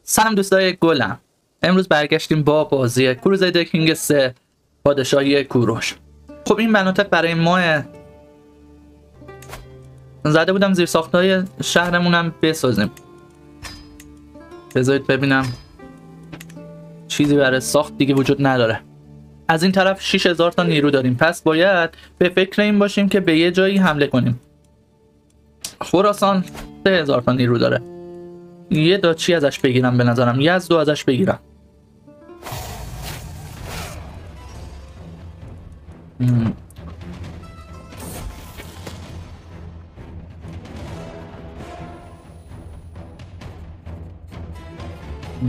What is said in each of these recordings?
سلام دوستای گلم. امروز برگشتیم با بازی کروزیدر کینگ 3 پادشاهی کوروش. خب این مناطق برای ما زده بودم زیر ساختای شهرمونم بسازیم. بذارید ببینم چیزی برای ساخت دیگه وجود نداره. از این طرف 6000 تا نیرو داریم، پس باید به فکر این باشیم که به یه جایی حمله کنیم. خراسان 3000 تا نیرو داره. یه داچی ازش بگیرم، به نظرم یزدو ازش بگیرم.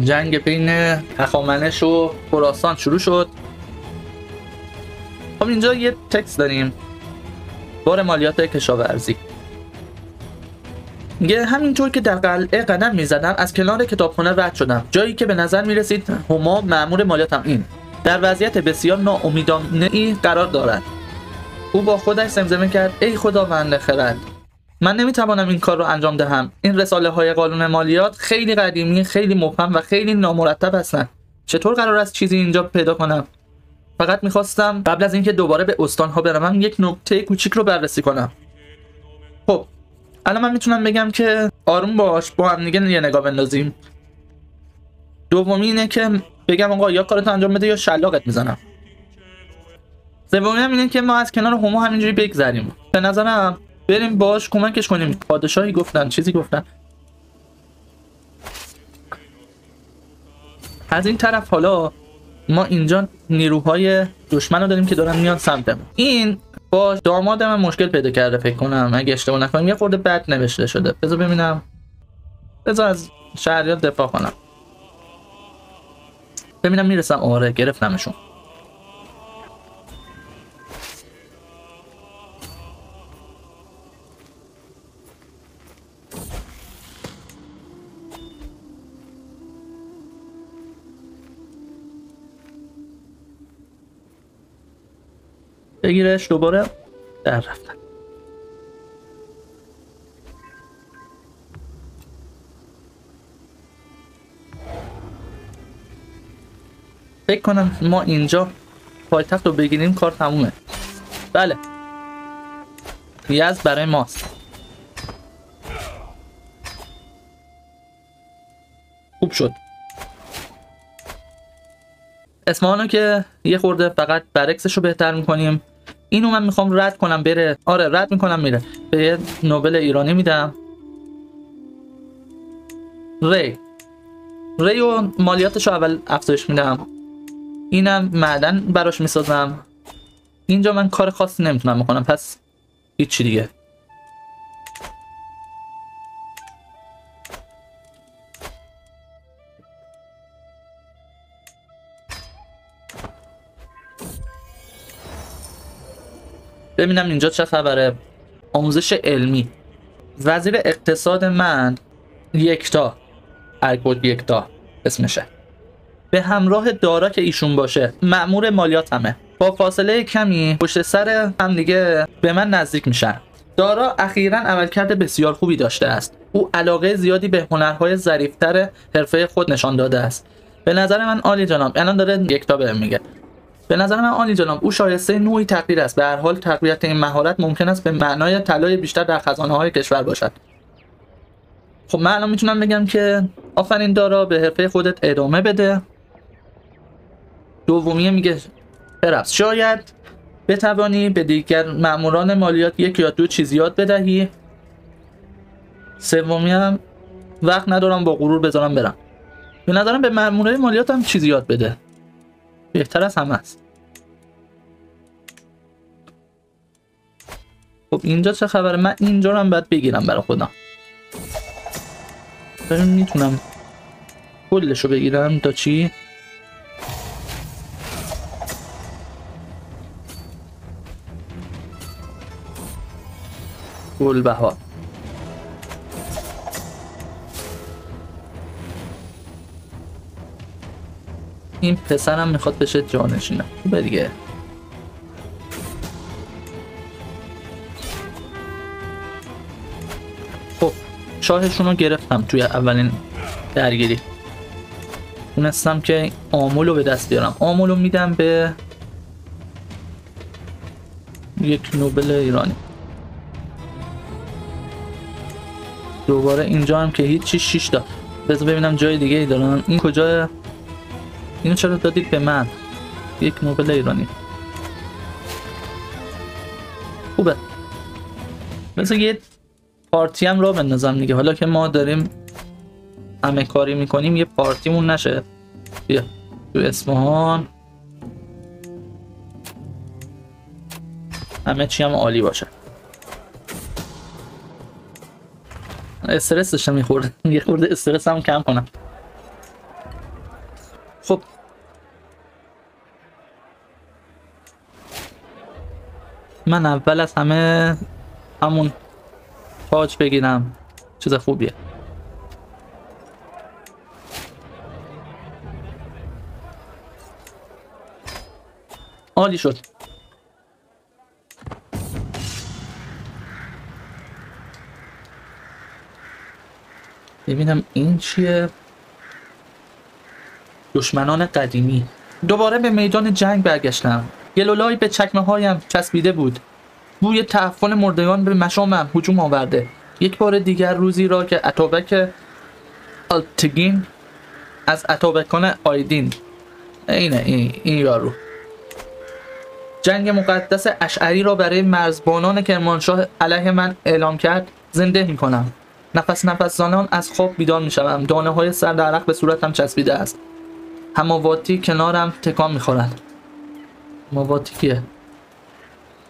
جنگ بین هخامنش و خراسان شروع شد. خب اینجا یه تکست داریم، بار مالیات کشاورزی. میگه همینطور که در قلعه قدم میزدم از کنار کتابخونه رد شدم، جایی که به نظر میرسید هما مأمور مالیاتم این در وضعیت بسیار ناامیدانه‌ای قرار دارد. او با خودش زمزمه کرد ای خداوند خرد، من نمیتوانم این کار رو انجام دهم. این رساله های قانون مالیات خیلی قدیمی، خیلی مبهم و خیلی نامرتب هستند. چطور قرار است چیزی اینجا پیدا کنم؟ فقط میخواستم قبل از اینکه دوباره به استانها بروم یک نکته کوچیک رو بررسی کنم. خب الان من میتونم بگم که آروم باش، با هم دیگه یه نگاه بندازیم. دومی اینه که بگم آقا یا کارتو انجام بده یا شلاقت میزنم. سومی هم اینه که ما از کنار هما همینجوری بگذریم. به نظرم بریم باش کمکش کنیم. پادشاهی گفتن، چیزی گفتن. از این طرف حالا ما اینجا نیروهای دشمن رو داریم که دارن میان سمتمون. این با داماد من مشکل پیدا کرده فکر کنم، اگه اشتباه نکنم یه خورده بد نوشته شده. بذار ببینم، بذار از شهریار دفاع کنم ببینم میرسم. آره گرفتمشون. بگیرش دوباره. در رفتن. فکر کنم ما اینجا پایتخت رو بگیریم کار تمومه. بله یزد برای ماست. خوب شد. اصفهانو که یه خورده فقط برعکسش رو بهتر میکنیم. اینو من میخوام رد کنم بره. آره رد میکنم میره. به یه نوبل ایرانی میدم. ری و مالیاتش رو اول افزایش میدم. اینم معدن براش میسازم. اینجا من کار خاصی نمیتونم بکنم، پس هیچی دیگه. ببینم اینجا چه خبره. آموزش علمی. وزیر اقتصاد من یکتا، ارکود یکتا اسمشه، به همراه دارا که ایشون باشه مأمور مالیات همه. با فاصله کمی پشت سر هم دیگه به من نزدیک میشن. دارا اخیراً عملکرد بسیار خوبی داشته است. او علاقه زیادی به هنرهای ظریف‌تر حرفه خود نشان داده است. به نظر من عالی جناب. الان داره یکتا بهم میگه. به نظر من عالی جناب، او شایسته نوعی تقدیر است. به هر حال تقویت این مهارت ممکن است به معنای طلای بیشتر در خزانه‌های کشور باشد. خب من الان میتونم بگم که آفرین دارا، به حرفه خودت ادامه بده. دومیه میگه پرفس شاید بتوانی به دیگر ماموران مالیات یک یا دو چیز یاد بدهی. سومی هم وقت ندارم با غرور بذارم برم. به نظرم به مامورای مالیات هم چیزی یاد بده، بهتر از همه است. خب اینجا چه خبره؟ من اینجا رو هم باید بگیرم برای خودم. ببین میتونم کلشو بگیرم تا چی؟ گلبهار. این پسرم میخواد بشه جانشینم. خوبه دیگه. خب شاهشون رو گرفتم توی اولین درگیری. تونستم که آمولو به دست بیارم. آمولو میدم به یک نوبل ایرانی. دوباره اینجا هم که هیچی 6 تا. بذار ببینم جای دیگه ای دارم. این کجا؟ اینو چرا دادید به من؟ یک نوبل ایرانی. خوبه. بذار یه پارتی هم را بندازم دیگه. حالا که ما داریم همه کاری میکنیم یه پارتیمون نشه. بیا تو اصفهان همه چی هم عالی باشه. استرس داشتم میخورد. یه خورده استرس هم کم کنم. خب من اول از همه همون تاج بگیرم. چیز خوبیه. عالی شد. ببینم این چیه؟ دشمنان قدیمی. دوباره به میدان جنگ برگشتم. گلولای به چکمه هایم چسبیده بود. بوی تعفن مردگان به مشامم هجوم آورده. یک بار دیگر روزی را که اتابک آلتگین از اتابکان آیدین این یارو جنگ مقدس اشعری را برای مرزبانان کرمانشاه علیه من اعلام کرد زنده می کنم. نفس زنان از خواب بیدار می شوم. دانه های سرد عرق به صورتم چسبیده است. هماواتی کنارم تکان می خورد. هماواتی کیه؟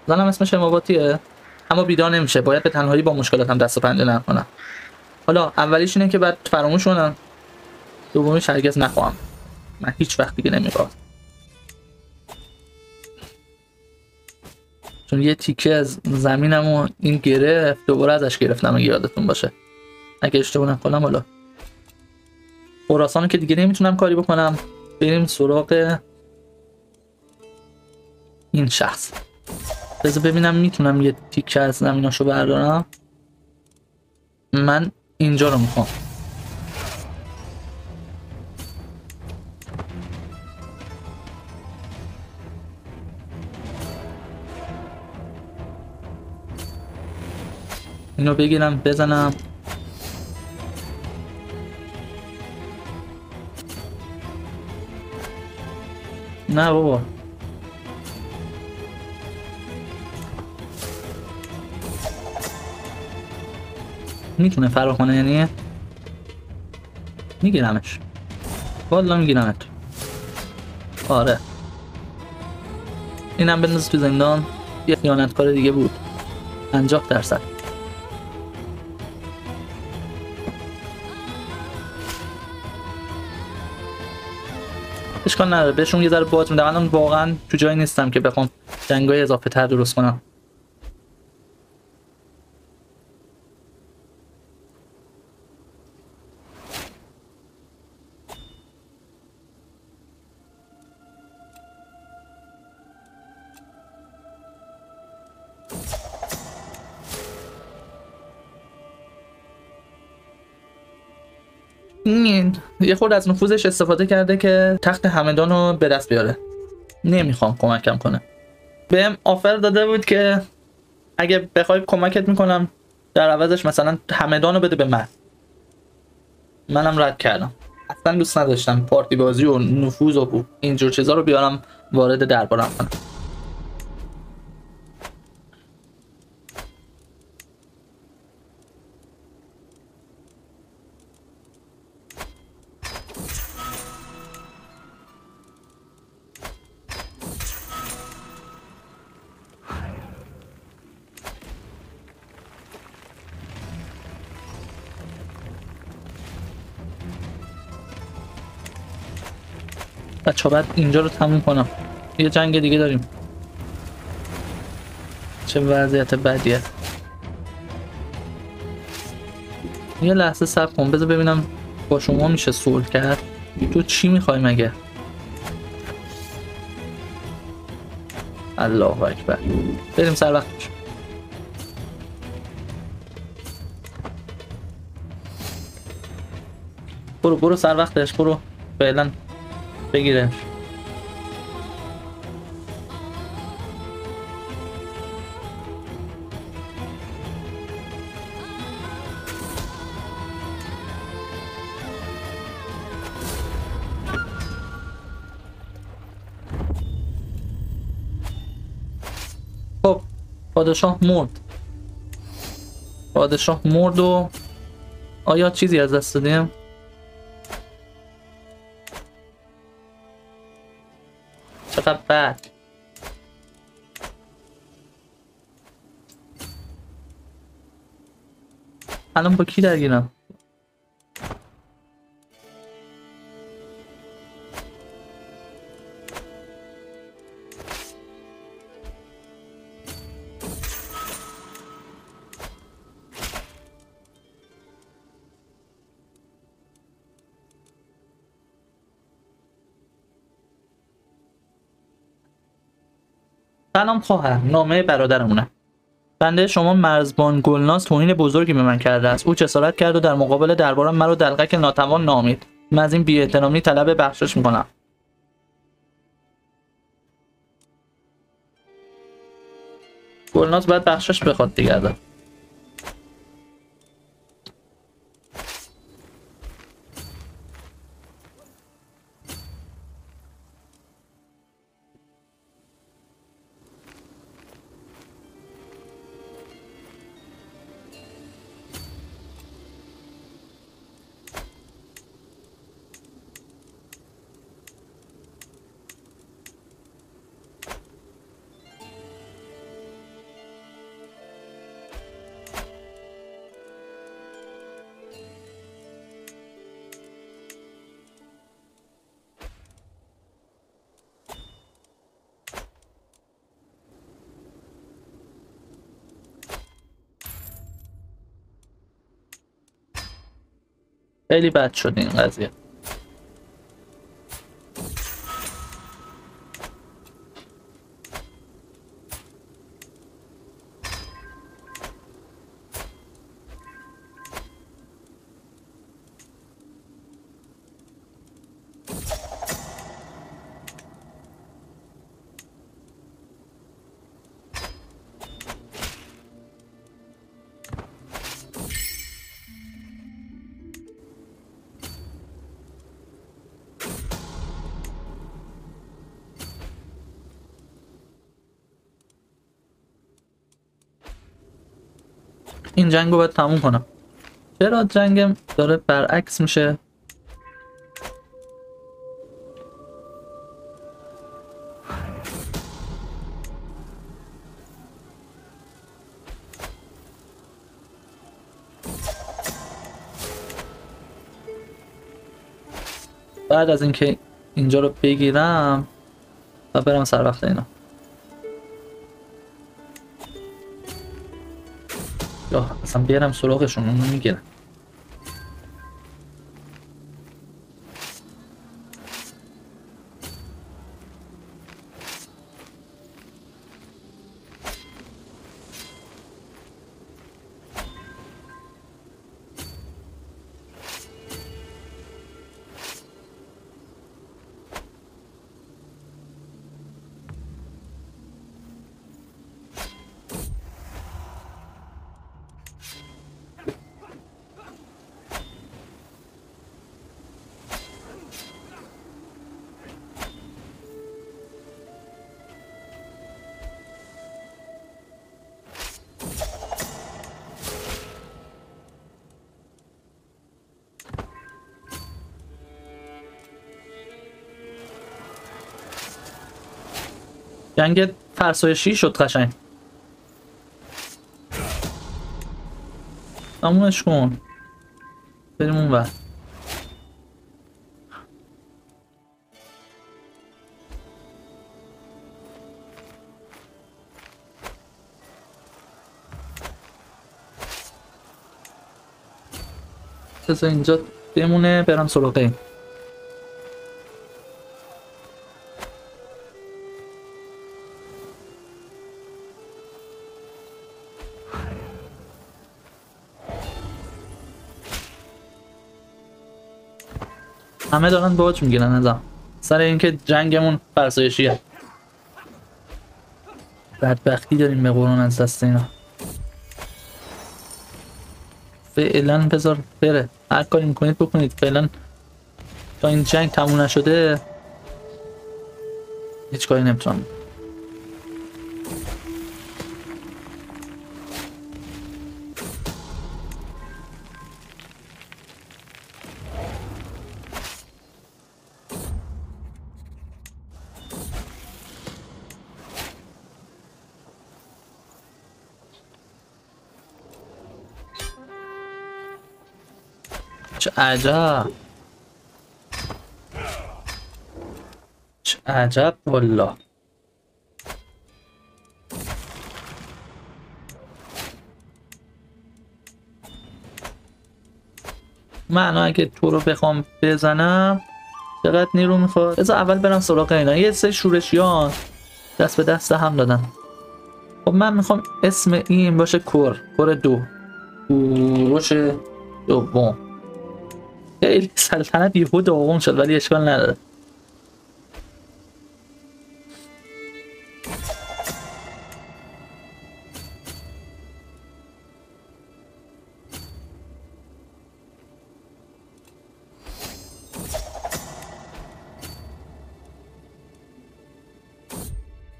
زنم اسمش هماواتیه؟ اما بیدار نمیشه. باید به تنهایی با مشکلاتم دست و پنجه نرم کنم. حالا اولیش اینه که بعد فراموش کنم. دومیش هرگز نخواهم. من هیچ وقت دیگه نمیخوام. چون یه تیکه از زمینمو این گرفت. دوباره ازش گرفتم اگه یادتون باشه. اگه اشتباه نکنم. حالا خراسانو که دیگه نمیتونم کاری بکنم. بریم سراغ این شخص. بذار ببینم میتونم یه تیکه از زمیناشو بردارم. من اینجا رو میخوام. اینو بگیرم بزنم. نه بابا میتونه فرار کنه. یعنی میگیرمش. والا میگیرمت. آره اینم بنداز تو زندان. یه خیانتکار دیگه بود. 50%. اشکال نداره. بهشون یه ذره باز میدم. الان واقعا تو جایی نیستم که بخوام جنگای اضافه تر درست کنم. یه خورده از نفوذش استفاده کرده که تخت همدان رو به دست بیاره. نمیخوام کمکم کنه. بهم آفر داده بود که اگه بخوای کمکت میکنم در عوضش مثلا همدان رو بده به من. منم رد کردم. اصلا دوست نداشتم پارتی بازی و نفوذ و اینجور چیزا رو بیارم وارد دربارم کنم. بچه بعد اینجا رو تموم کنم. یه جنگ دیگه داریم. چه وضعیت بدیه. یه لحظه صبر کن. بذار ببینم با شما میشه صلح کرد. تو چی میخوای مگه؟ الله اکبر. بریم سر وقتش. برو سر وقتش. برو فعلا بگیره. خب پادشاه مرد. پادشاه مرد و آیا چیزی از دست دادیم؟ چقدر بد. الان با کی درگیرم؟ سلام خواهر، نامه برادرمونه. بنده شما مرزبان گلناز توهین بزرگی به من کرده است. او جسارت کرد و در مقابل دربارم مرا دلقک ناتوان نامید. من از این بی‌احترامی طلب بخشش میکنم. گلناز باید بخشش بخواد دیگه ازم. خیلی بد شد این قضیه. این جنگ رو باید تموم کنم. چرا جنگم داره برعکس میشه؟ بعد از اینکه اینجا رو بگیرم و برم سر وقت اینا. یا اصلا بیارم سراغشون، اونو میگیرم. جنگ فرسایشی شد قشنگ. تمومش کن. بریم اون ور. بذار اینجا بمونه برم سراغ این. همه دارن باج میگیرن ازم سر اینکه جنگمون فرسایشیه. بدبختی داریم به قرآن از دست اینا. فعلا بذار بره، هر کاری میکنید بکنید فعلا تا این جنگ تموم نشده هیچ کاری نمیتونم. چه عجب، چه عجب والله. من اگه تو رو بخوام بزنم چقدر نیرو میخواد؟ بذار اول برم سراغ اینا. یه سری شورشیان دست به دست هم دادن. خب من میخوام اسم این باشه کور 2 کوروش دوم. خیلی سلطنت یهو دوم شد ولی اشکال نداره.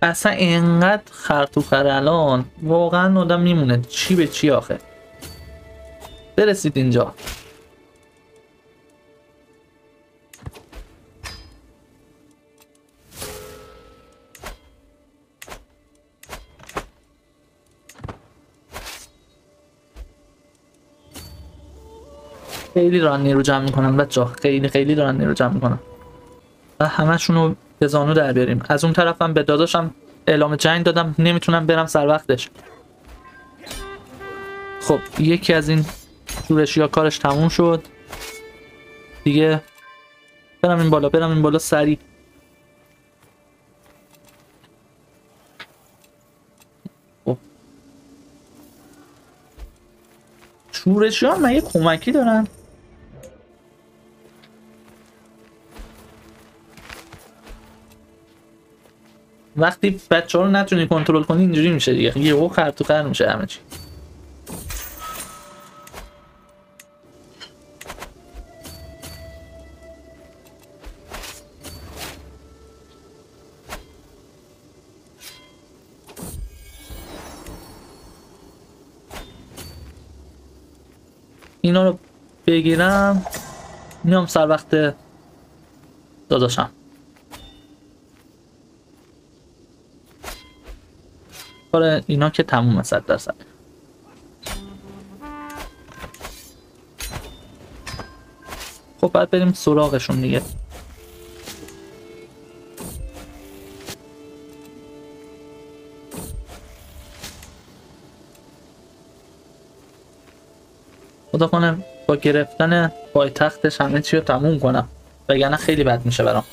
اصلا اینقدر خرطوخر الان واقعا آدم میمونه چی به چی آخه. برسید اینجا خیلی دارن نیرو جمع میکنن بچه‌ها، خیلی دارن نیرو جمع میکنن و همشون رو به زانو در بیاریم. از اون طرفم به داداشم اعلام جنگ دادم، نمیتونم برم سر وقتش. خب یکی از این شورشی‌ها کارش تموم شد دیگه. برم این بالا سریع. خب شورشی‌ها مگه کمکی دارن؟ وقتی بچه‌ها رو نتونی کنترل کنی اینجوری میشه دیگه، یهو خرطوخر میشه همه چی. اینا رو بگیرم میام سر وقت داداشم. کار اینا که تمومه 100%. خب باید بریم سراغشون دیگه. خدا کنه با گرفتن پایتختش همه چی رو تموم کنم وگرنه خیلی بد میشه برام.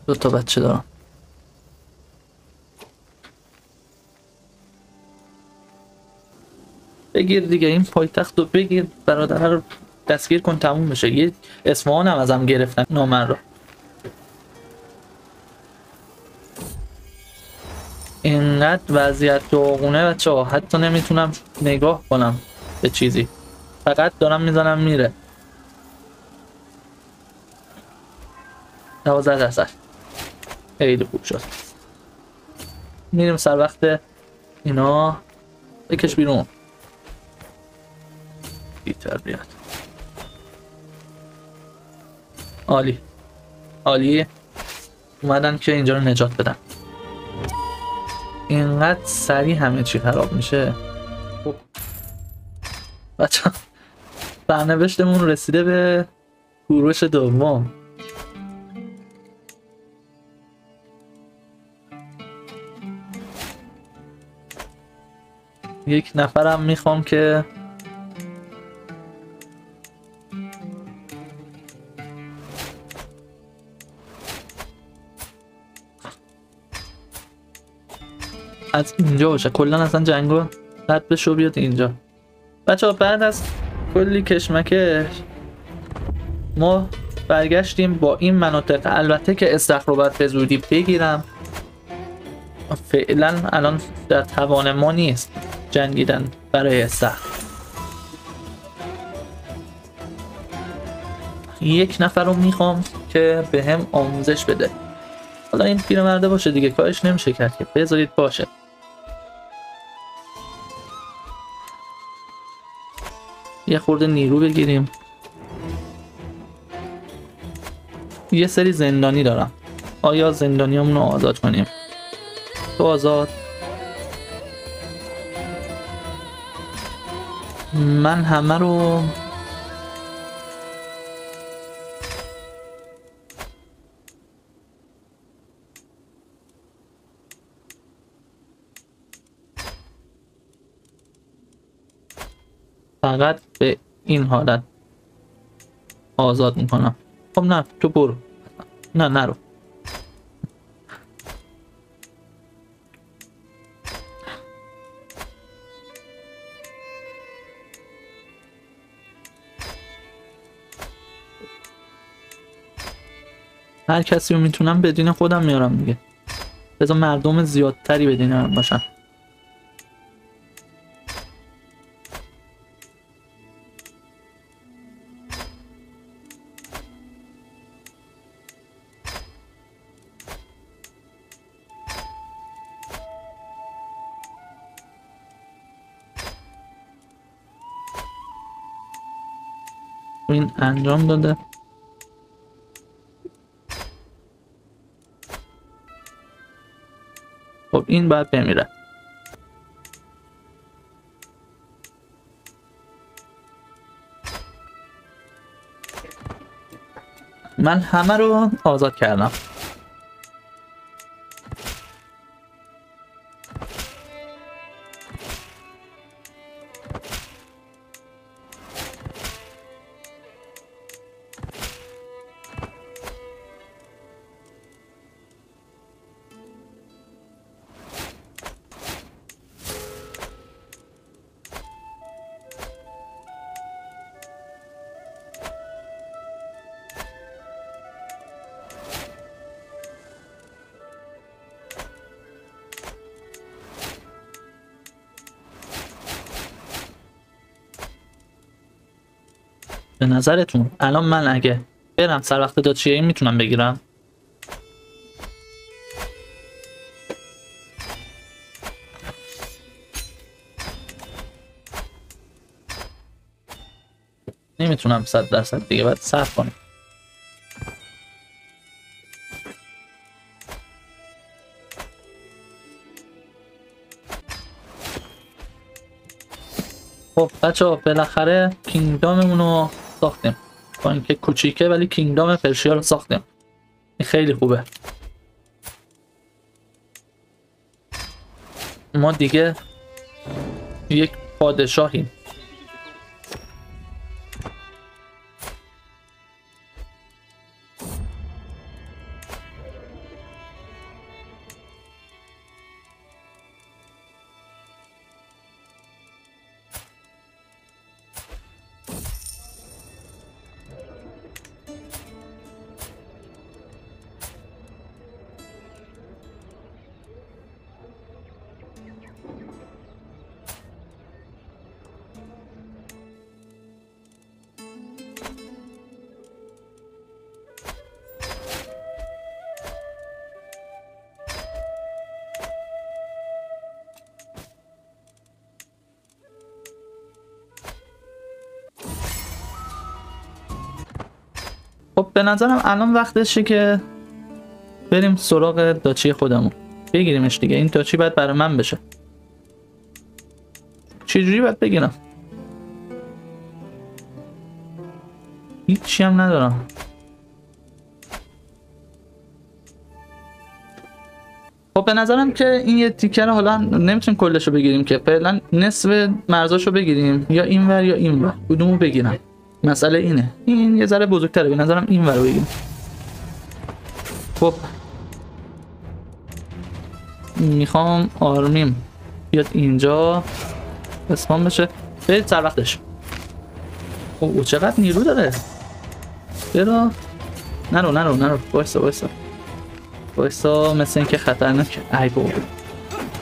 دو تا بچه دارم. بگیر دیگه این پایتخت رو بگیر، برادر رو دستگیر کن تموم بشه. یه اصفهان هم ازم گرفتن نامن رو. اینقدر وضعیت داغونه بچه‌ها حتی نمیتونم نگاه کنم به چیزی، فقط دارم میزنم میره. 12%. خیلی خوب شد. میریم سر وقت اینا. بکش بیرون بی تربیت. عالی عالی اومدن که اینجا رو نجات بدن. اینقدر سریع همه چی خراب میشه. خب بچه سرنوشتمون رسیده به کوروش دوم. یک نفرم میخوام که از اینجا باشه، کلا اصلا جنگو رد بشه و بیاد اینجا. بچه ها بعد از کلی کشمکش ما برگشتیم با این مناطق. البته که استخر رو باید به زودی بگیرم، فعلا الان در توان ما نیست جنگیدن برای استخر. یک نفر رو میخوام که به هم آموزش بده. حالا این پیرمرده باشه دیگه، کارش نمیشه کرد که، بذارید باشه. یه خورده نیرو بگیریم. یه سری زندانی دارم، آیا زندانیامون رو آزاد کنیم؟ تو آزاد. من همه رو فقط به این حالت آزاد میکنم. خب نه تو برو، نه نرو. هر کسی رو میتونم بدین خودم میارم دیگه، بذار مردم زیادتری بدین باشن. این انجام داده. خب این باید بمیره. من همه رو آزاد کردم. به نظرتون الان من اگه برم سر وقت داچیه میتونم بگیرم؟ نمیتونم 100% دیگه، باید صبر کنم. خب بچه ها بالاخره کینگداممون رو ساختیم، با اینکه کوچیکه ولی کینگدام پرشیا رو ساختیم. این خیلی خوبه. ما دیگه یک پادشاهیم. خب به نظرم الان وقتشه که بریم سراغ داچی خودمون، بگیریمش دیگه. این داچی باید برای من بشه. چجوری باید بگیرم؟ هیچی هم ندارم. خب به نظرم که این یه تیکر حالا نمیتونیم کلشو بگیریم که، فعلا نصف مرزاشو بگیریم، یا اینور یا اینور، کدومو بگیرم؟ مسئله اینه. این یه ذره بزرگتره، به نظرم اینور رو بگیریم. خب میخوام آرمیم بیاد اینجا اسپان بشه. برید سر وقتش. او چقدر نیرو داره. برو. نرو وایسا مثل اینکه خطرناکه. ای بابا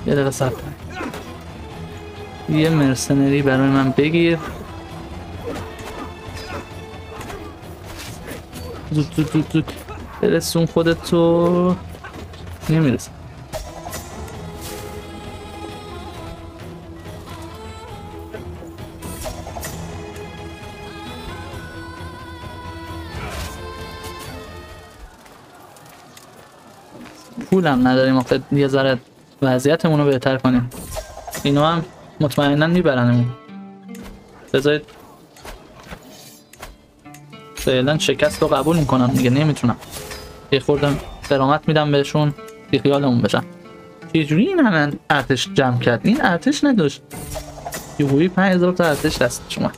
یه دقیقه صبر کن. یه مرسنری برای من بگیر. زود برسون خودتو. نمیرسه. پولم نداریم آخه یه ذره وضعیتمون رو بهتر کنیم. اینا هم مطمئنا میبرنمون. بذارید فعلا شکست رو قبول میکنم دیگه. نمیتونم یه خوردم فرامت میدم بهشون بی خیالمون بشن. چجوری این همه ارتش جمع کرد؟ این ارتش نداشت. یهویی 5000 تا ارتش دستش اومد.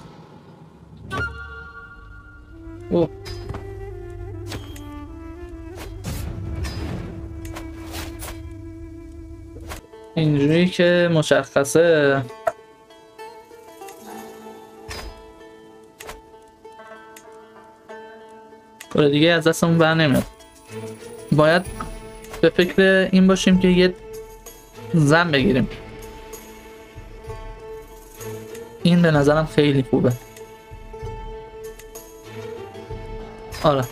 اوه اینجوری که مشخصه کار دیگه از دستمون بر نمیاد. باید به فکر این باشیم که یه زن بگیریم. این به نظرم خیلی خوبه. آره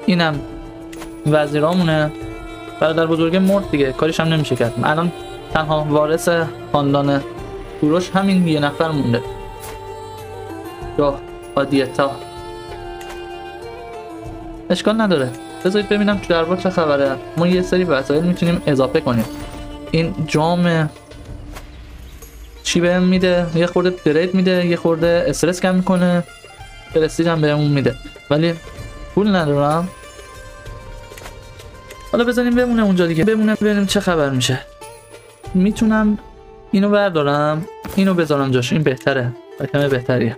اینم وزیرامونه. برادر بزرگه مرد دیگه، کاریش هم نمیشه کرد. الان تنها وارث خاندان کوروش همین یه نفر مونده. یا آدیتا. اشکال نداره. بذارید ببینم تو دربار چه خبره. ما یه سری وسایل میتونیم اضافه کنیم. این جام چی بهم میده؟ یه خورده برید میده، یه خورده استرس کم میکنه، پرستیج هم بهمون میده، ولی پول ندارم. حالا بزنیم بمونه اونجا دیگه. بمونه ببینیم چه خبر میشه. میتونم اینو بردارم، اینو بذارم جاش. این بهتره، کمی بهتریه.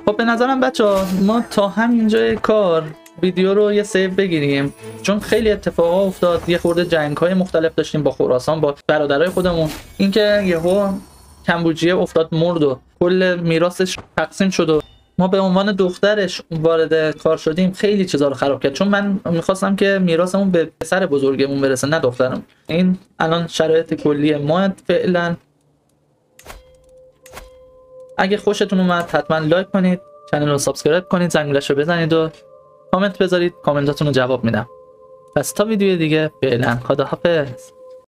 خب به نظرم بچه‌ها ما تا همینجای کار ویدیو رو یه سیو بگیریم، چون خیلی اتفاقا افتاد. یه خورده جنگ‌های مختلف داشتیم با خراسان، با برادرای خودمون. اینکه یهو کمبوجیه افتاد مرد و کل میراثش تقسیم شد و ما به عنوان دخترش وارد کار شدیم، خیلی چیزا رو خراب کرد. چون من میخواستم که میراثمون به پسر بزرگمون برسه نه دخترم. این الان شرایط کلی ما فعلا. اگه خوشتون اومد حتما لایک کنید، کانال رو سابسکرایب کنید، زنگولش رو بزنید و کامنت بذارید. کامنتاتون رو جواب میدم. پس تا ویدیو دیگه فعلا خداحافظ.